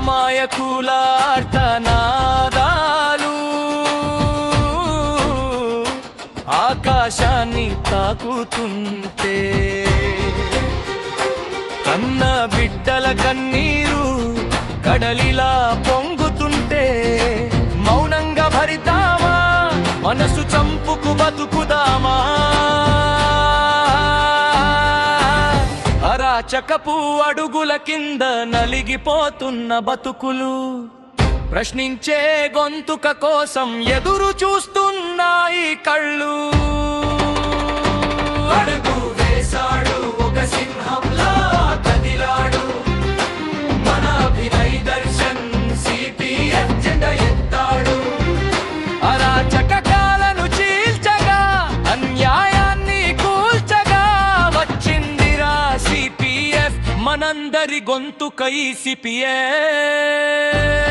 అమాయకుల ఆర్తనాదాలు ఆకాశాన్ని తాకుతుంటే, కన్న బిడ్డల కన్నీరు కడలిలా పొంగుతుంటే మౌనంగా భరితామా, మనసు చంపుకు బతుకుదామా? అరాచకపు అడుగుల కింద నలిగిపోతున్న బతుకులు, ప్రశ్నించే గొంతుక కోసం ఎదురు చూస్తున్నాయి కళ్ళు. అడుగు వేశాడు ఒక సింహంలా కదిలాడు మన అభినయ్ దర్శన్, సిపిఎం జెండా ఎత్తాడు. అరాచకాలను చీల్చగా, అన్యాయాన్ని కూల్చగా వచ్చిందిరా సిపిఎఫ్, మనందరి గొంతుకై సిపిఎఫ్.